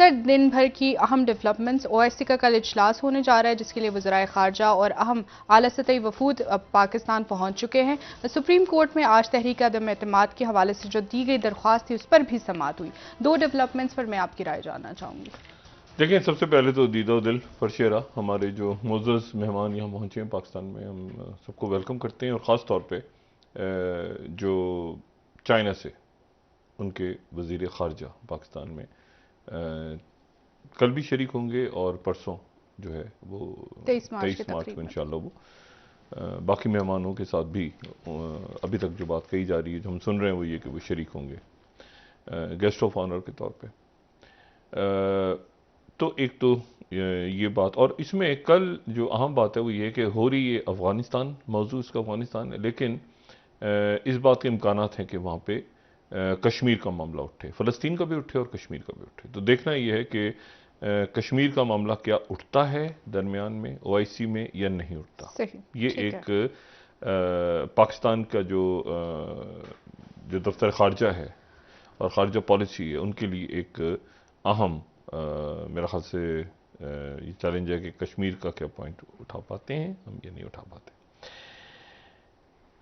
سر دن بھر کی اہم ڈیولپمنٹس OIC کا کل اجلاس ہونے جا رہا ہے جس کے لیے وزرائے خارجہ اور اہم اعلیٰ سطحی وفود پاکستان پہنچ چکے ہیں. سپریم کورٹ میں آج تحریک عدم اعتماد کے حوالے سے جو دی گئی درخواست تھی اس پر بھی سماعت ہوئی. دو ڈیولپمنٹس پر میں آپ کی رائے جاننا چاہوں گی. دیکھیں، سب سے پہلے تو دیدہ و دل فرشیرہ ہمارے جو معزز مہمان یہاں پہنچے ہیں پاکستان میں، ہم سب کو ویلکم کرتے ہیں، اور خاص طور پہ جو چائنا سے ان کے وزیر خارجہ پاکستان میں کل بھی شریک ہوں گے، اور پرسوں جو ہے وہ 23 مارچ کو انشاءاللہ وہ باقی مہمانوں کے ساتھ بھی ابھی تک جو بات کہی جا رہی ہے، جو ہم سن رہے ہیں، وہ یہ کہ وہ شریک ہوں گے گیسٹ آف آنر کے طور پہ. تو ایک تو یہ بات، اور اس میں کل جو اہم بات ہے وہ یہ کہ ہو رہی ہے افغانستان، موضوع اس کا افغانستان ہے، لیکن اس بات کے امکانات ہیں کہ وہاں پہ کشمیر کا معاملہ اٹھے، فلسطین کا بھی اٹھے اور کشمیر کا بھی اٹھے. تو دیکھنا یہ ہے کہ کشمیر کا معاملہ کیا اٹھتا ہے درمیان میں OIC میں یا نہیں اٹھتا. یہ ایک پاکستان کا جو دفتر خارجہ ہے اور خارجہ پالیسی ہے ان کے لیے ایک اہم میرا خیال سے یہ چیلنج ہے کہ کشمیر کا کیا پوائنٹ اٹھا پاتے ہیں ہم یا نہیں اٹھا پاتے.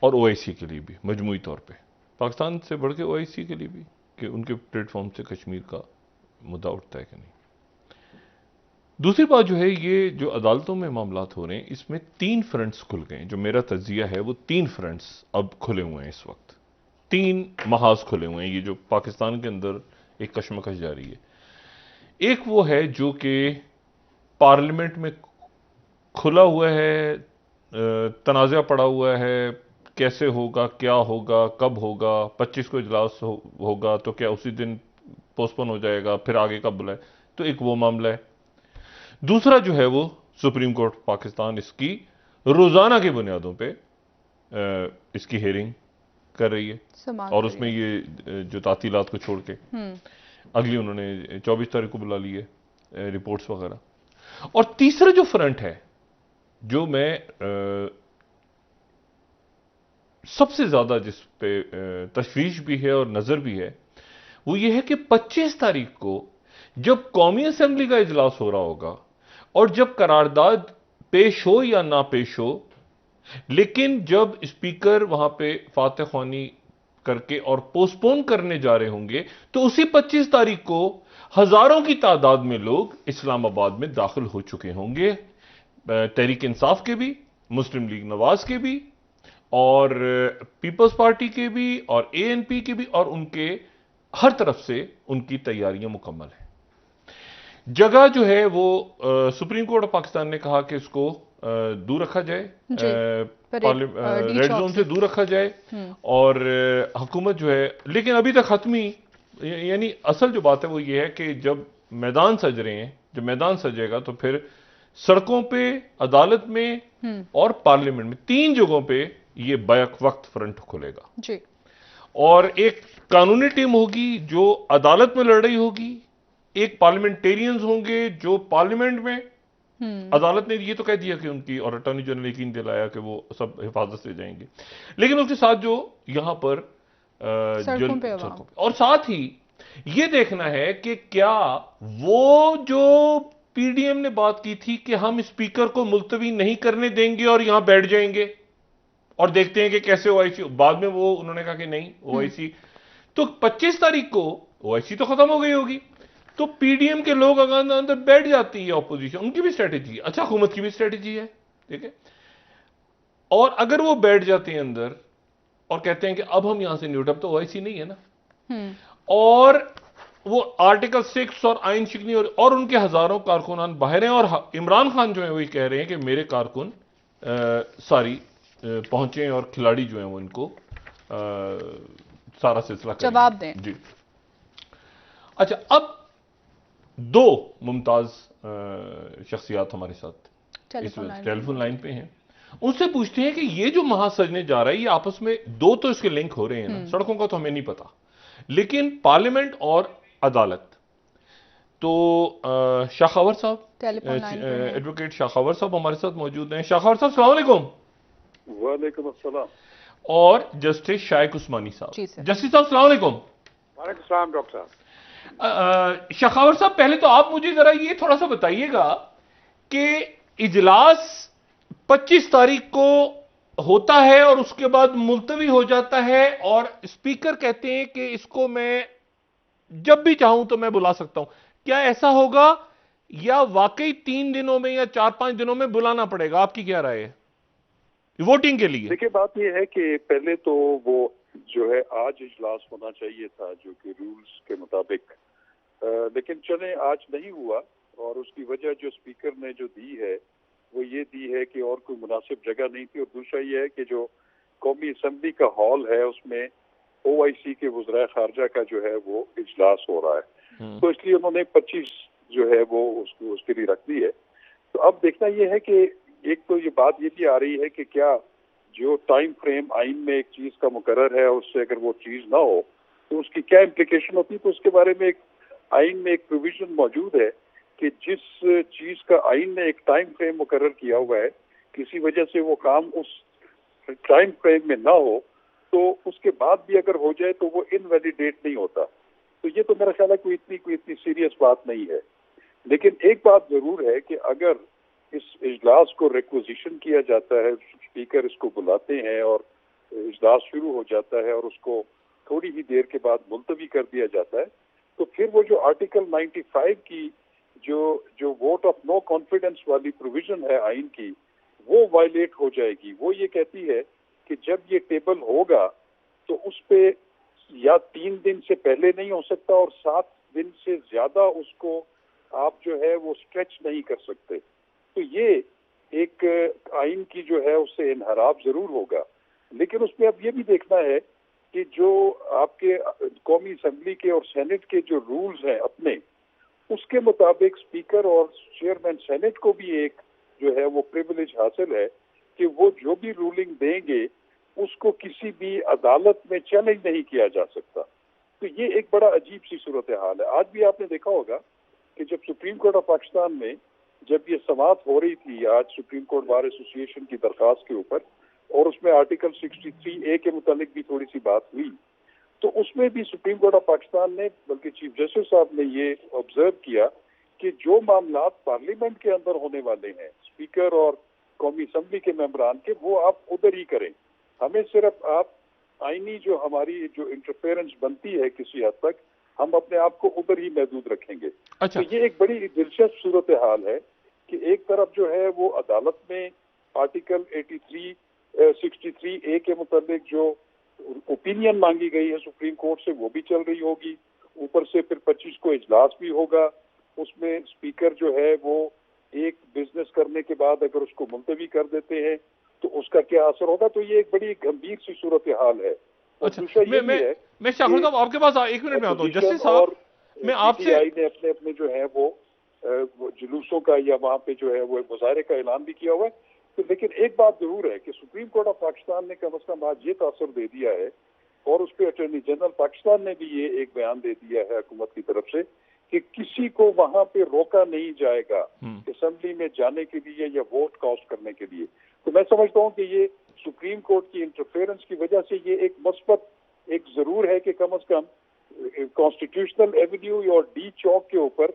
اور OIC کے لیے بھی مجموعی طور پہ پاکستان سے بڑھ کے OIC کے لیے بھی کہ ان کے پلیٹ فارم سے کشمیر کا مدعا اٹھتا ہے کہ نہیں. دوسری بات جو ہے، یہ جو عدالتوں میں معاملات ہو رہے ہیں اس میں 3 فرنٹس کھل گئے ہیں. جو میرا تجزیہ ہے وہ 3 فرنٹس اب کھلے ہوئے ہیں، اس وقت 3 محاذ کھلے ہوئے ہیں. یہ جو پاکستان کے اندر ایک کشمکش جاری ہے، ایک وہ ہے جو کہ پارلیمنٹ میں کھلا ہوا ہے، تنازع پڑا ہوا ہے، کیسے ہوگا، کیا ہوگا، کب ہوگا، 25 کو اجلاس ہوگا تو کیا اسی دن پوسٹ پون ہو جائے گا، پھر آگے کب بلائے. تو ایک وہ معاملہ ہے. دوسرا جو ہے وہ سپریم کورٹ پاکستان اس کی روزانہ کی بنیادوں پہ اس کی ہیئرنگ کر رہی ہے، اور اس میں یہ جو تعطیلات کو چھوڑ کے اگلی انہوں نے 24 تاریخ کو بلا لی ہے رپورٹس وغیرہ. اور تیسرا جو فرنٹ ہے جو میں سب سے زیادہ جس پہ تشویش بھی ہے اور نظر بھی ہے، وہ یہ ہے کہ 25 تاریخ کو جب قومی اسمبلی کا اجلاس ہو رہا ہوگا اور جب قرارداد پیش ہو یا نہ پیش ہو، لیکن جب اسپیکر وہاں پہ فاتح خوانی کر کے اور پوسٹ پون کرنے جا رہے ہوں گے، تو اسی 25 تاریخ کو ہزاروں کی تعداد میں لوگ اسلام آباد میں داخل ہو چکے ہوں گے، تحریک انصاف کے بھی، مسلم لیگ نواز کے بھی، اور پیپلز پارٹی کے بھی، اور ANP کے بھی، اور ان کے ہر طرف سے ان کی تیاریاں مکمل ہیں. جگہ جو ہے وہ سپریم کورٹ آف پاکستان نے کہا کہ اس کو دور رکھا جائے، ریڈ زون سے دور رکھا جائے، اور حکومت جو ہے، لیکن ابھی تک حتمی، یعنی اصل جو بات ہے وہ یہ ہے کہ جب میدان سج رہے ہیں، جب میدان سجے گا تو پھر سڑکوں پہ، عدالت میں اور پارلیمنٹ میں 3 جگہوں پہ یہ بیک وقت فرنٹ کھلے گا. اور ایک قانونی ٹیم ہوگی جو عدالت میں لڑ رہی ہوگی، ایک پارلیمنٹیرینز ہوں گے جو پارلیمنٹ میں، عدالت نے یہ تو کہہ دیا کہ ان کی، اور اٹارنی جنرل نے یقین دلایا کہ وہ سب حفاظت سے جائیں گے، لیکن اس کے ساتھ جو یہاں پر اور ساتھ ہی یہ دیکھنا ہے کہ کیا وہ جو PDM نے بات کی تھی کہ ہم اسپیکر کو ملتوی نہیں کرنے دیں گے اور یہاں بیٹھ جائیں گے اور دیکھتے ہیں کہ کیسے OIC، بعد میں وہ انہوں نے کہا کہ نہیں OIC، تو 25 تاریخ کو OIC تو ختم ہو گئی ہوگی، تو PDM کے لوگ اندر بیٹھ جاتی ہے، اپوزیشن، ان کی بھی اسٹریٹجی ہے، اچھا حکومت کی بھی اسٹریٹجی ہے، ٹھیک ہے. اور اگر وہ بیٹھ جاتے ہیں اندر اور کہتے ہیں کہ اب ہم یہاں سے نہیں اٹھا، تو OIC نہیں ہے نا. اور وہ آرٹیکل 6 اور آئین شکنی اور ان کے ہزاروں کارکنان باہر ہیں، اور عمران خان جو ہیں وہی کہہ رہے ہیں کہ میرے کارکن ساری پہنچے اور کھلاڑی جو ہیں وہ ان کو سارا سلسلہ جواب دیں. جی اچھا، اب 2 ممتاز شخصیات ہمارے ساتھ ٹیلی فون لائن پہ ہیں، ان سے پوچھتے ہیں کہ یہ جو محاذ سجنے جا رہا ہے، یہ آپس میں 2 تو اس کے لنک ہو رہے ہیں نا، سڑکوں کا تو ہمیں نہیں پتا، لیکن پارلیمنٹ اور عدالت. تو شاخاور صاحب، ایڈوکیٹ شاخاور صاحب ہمارے ساتھ موجود ہیں. شاخاور صاحب السلام علیکم. وعلیکم السلام. اور جسٹس شائق عثمانی صاحب. جسٹس صاحب السلام علیکم. وعلیکم السلام ڈاکٹر صاحب. شخاور صاحب پہلے تو آپ مجھے ذرا یہ تھوڑا سا بتائیے گا کہ اجلاس 25 تاریخ کو ہوتا ہے اور اس کے بعد ملتوی ہو جاتا ہے اور اسپیکر کہتے ہیں کہ اس کو میں جب بھی چاہوں تو میں بلا سکتا ہوں. کیا ایسا ہوگا یا واقعی 3 دنوں میں یا 4-5 دنوں میں بلانا پڑے گا؟ آپ کی کیا رائے ہے ووٹنگ کے لیے؟ دیکھیے بات یہ ہے کہ پہلے تو وہ جو ہے آج اجلاس ہونا چاہیے تھا جو کہ رولز کے مطابق، لیکن چلیں آج نہیں ہوا، اور اس کی وجہ جو اسپیکر نے جو دی ہے وہ یہ دی ہے کہ اور کوئی مناسب جگہ نہیں تھی، اور دوسرا یہ ہے کہ جو قومی اسمبلی کا ہال ہے اس میں OIC کے وزرائے خارجہ کا جو ہے وہ اجلاس ہو رہا ہے، تو اس لیے انہوں نے 25 جو ہے وہ اس کے لیے رکھ دی ہے. تو اب دیکھنا یہ ہے کہ ایک تو یہ بات یہ بھی آ رہی ہے کہ کیا جو ٹائم فریم آئین میں ایک چیز کا مقرر ہے اس سے اگر وہ چیز نہ ہو تو اس کی کیا امپلیکیشن ہوتی، تو اس کے بارے میں ایک آئین میں ایک پروویژن موجود ہے کہ جس چیز کا آئین نے ایک ٹائم فریم مقرر کیا ہوا ہے، کسی وجہ سے وہ کام اس ٹائم فریم میں نہ ہو تو اس کے بعد بھی اگر ہو جائے تو وہ انویلیڈیٹ نہیں ہوتا. تو یہ تو میرا خیال ہے کوئی اتنی سیریس بات نہیں ہے. لیکن ایک بات ضرور ہے کہ اگر اس اجلاس کو ریکوزیشن کیا جاتا ہے، اسپیکر اس کو بلاتے ہیں اور اجلاس شروع ہو جاتا ہے اور اس کو تھوڑی ہی دیر کے بعد ملتوی کر دیا جاتا ہے، تو پھر وہ جو آرٹیکل 95 کی جو ووٹ آف نو کانفیڈنس والی پروویژن ہے آئین کی، وہ وائلیٹ ہو جائے گی. وہ یہ کہتی ہے کہ جب یہ ٹیبل ہوگا تو اس پہ یا 3 دن سے پہلے نہیں ہو سکتا اور 7 دن سے زیادہ اس کو آپ جو ہے وہ اسٹریچ نہیں کر سکتے. تو یہ ایک آئین کی جو ہے اس سے انحراف ضرور ہوگا. لیکن اس میں اب یہ بھی دیکھنا ہے کہ جو آپ کے قومی اسمبلی کے اور سینٹ کے جو رولز ہیں اپنے، اس کے مطابق اسپیکر اور چیئرمین سینٹ کو بھی ایک جو ہے وہ پریویلیج حاصل ہے کہ وہ جو بھی رولنگ دیں گے اس کو کسی بھی عدالت میں چیلنج نہیں کیا جا سکتا. تو یہ ایک بڑا عجیب سی صورتحال ہے. آج بھی آپ نے دیکھا ہوگا کہ جب سپریم کورٹ آف پاکستان میں جب یہ سماعت ہو رہی تھی آج سپریم کورٹ بار ایسوسی ایشن کی درخواست کے اوپر، اور اس میں آرٹیکل 63A کے متعلق بھی تھوڑی سی بات ہوئی، تو اس میں بھی سپریم کورٹ آف پاکستان نے بلکہ چیف جسٹس صاحب نے یہ آبزرو کیا کہ جو معاملات پارلیمنٹ کے اندر ہونے والے ہیں اسپیکر اور قومی اسمبلی کے ممبران کے، وہ آپ ادھر ہی کریں. ہمیں صرف آپ آئینی جو ہماری جو انٹرفیئرنس بنتی ہے کسی حد تک، ہم اپنے آپ کو ادھر ہی محدود رکھیں گے. اچھا. تو یہ ایک بڑی دلچسپ صورتحال ہے کہ ایک طرف جو ہے وہ عدالت میں آرٹیکل 63A کے متعلق جو اوپینین مانگی گئی ہے سپریم کورٹ سے وہ بھی چل رہی ہوگی، اوپر سے پھر 25 کو اجلاس بھی ہوگا. اس میں اسپیکر جو ہے وہ ایک بزنس کرنے کے بعد اگر اس کو ملتوی کر دیتے ہیں تو اس کا کیا اثر ہوگا. تو یہ ایک بڑی گمبھیر سی صورتحال ہے. اچھا، میں شاخر صاحب آپ کے پاس 1 منٹ میں آتا ہوں. جسٹس صاحب میں آپ سے نے اپنے جو ہے وہ جلوسوں کا یا وہاں پہ جو ہے وہ مظاہرے کا اعلان بھی کیا ہوا ہے. تو لیکن ایک بات ضرور ہے کہ سپریم کورٹ آف پاکستان نے کم از کم آج یہ تاثر دے دیا ہے، اور اس پہ اٹارنی جنرل پاکستان نے بھی یہ ایک بیان دے دیا ہے حکومت کی طرف سے کہ کسی کو وہاں پہ روکا نہیں جائے گا اسمبلی میں جانے کے لیے یا ووٹ کاسٹ کرنے کے لیے. تو میں سمجھتا ہوں کہ یہ سپریم کورٹ کی انٹرفیئرنس کی وجہ سے یہ ایک مثبت ایک ضرور ہے کہ کم از کم کانسٹیٹیوشنل ایونیو اور ڈی چوک کے اوپر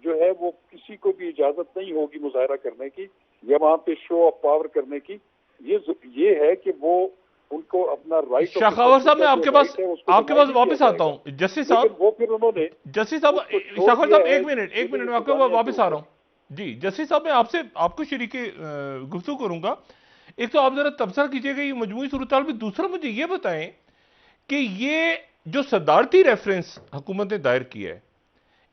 جو ہے وہ کسی کو بھی اجازت نہیں ہوگی مظاہرہ کرنے کی یا وہاں پہ شو آف پاور کرنے کی. یہ ہے کہ وہ ان کو اپنا رائٹ. شاخاور صاحب میں آپ کے پاس واپس آتا ہوں. جسٹس صاحب وہ پھر انہوں نے جسٹس صاحب شاخاور صاحب ایک منٹ میں آپ کے پاس واپس آ رہا ہوں. جی جسٹس صاحب میں آپ کو شریک گفتگو کروں گا. ایک تو آپ ذرا تبصرہ کیجیے گا یہ مجموعی صورتحال میں، دوسرا مجھے یہ بتائیں کہ یہ جو صدارتی ریفرنس حکومت نے دائر کیا ہے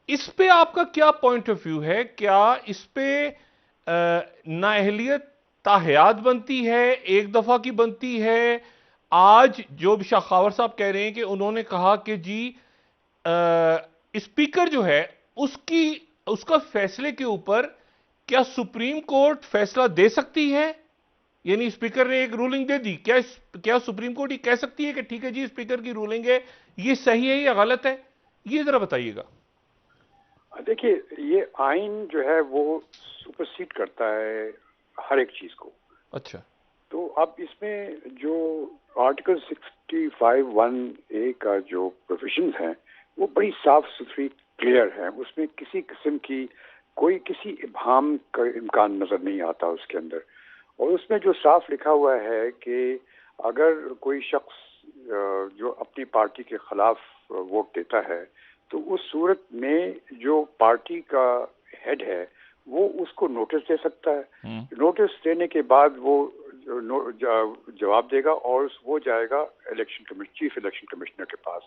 اس پہ آپ کا کیا پوائنٹ آف ویو ہے؟ کیا اس پہ نااہلیت تاحیات بنتی ہے، ایک دفعہ کی بنتی ہے؟ آج جو شاخاور صاحب کہہ رہے ہیں کہ انہوں نے کہا کہ جی اسپیکر جو ہے اس کا فیصلے کے اوپر کیا سپریم کورٹ فیصلہ دے سکتی ہے؟ یعنی اسپیکر نے ایک رولنگ دے دی، کیا سپریم کورٹ یہ کہہ سکتی ہے کہ ٹھیک ہے جی اسپیکر کی رولنگ ہے، یہ صحیح ہے یا غلط ہے؟ یہ ذرا بتائیے گا. دیکھیے یہ آئین جو ہے وہ سپرسیڈ کرتا ہے ہر ایک چیز کو. اچھا. تو اب اس میں جو آرٹیکل 65(1)(a) کا جو پروویژنز ہیں وہ بڑی صاف ستھری کلیئر ہیں، اس میں کسی قسم کی کوئی کسی ابہام کا امکان نظر نہیں آتا اس کے اندر. اور اس میں جو صاف لکھا ہوا ہے کہ اگر کوئی شخص جو اپنی پارٹی کے خلاف ووٹ دیتا ہے تو اس صورت میں جو پارٹی کا ہیڈ ہے وہ اس کو نوٹس دے سکتا ہے. نوٹس دینے کے بعد وہ جواب دے گا اور وہ جائے گا چیف الیکشن کمشنر کے پاس،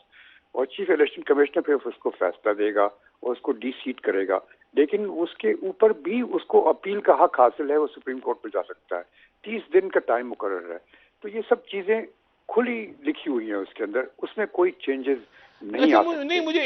اور چیف الیکشن کمشنر پھر اس کو فیصلہ دے گا اور اس کو ڈی سیٹ کرے گا. لیکن اس کے اوپر بھی اس کو اپیل کا حق حاصل ہے، وہ سپریم کورٹ میں جا سکتا ہے. 30 دن کا ٹائم مقرر ہے. تو یہ سب چیزیں کھلی لکھی ہوئی ہیں اس کے اندر، اس میں کوئی چینجز نہیں آ سکتے. نہیں، مجھے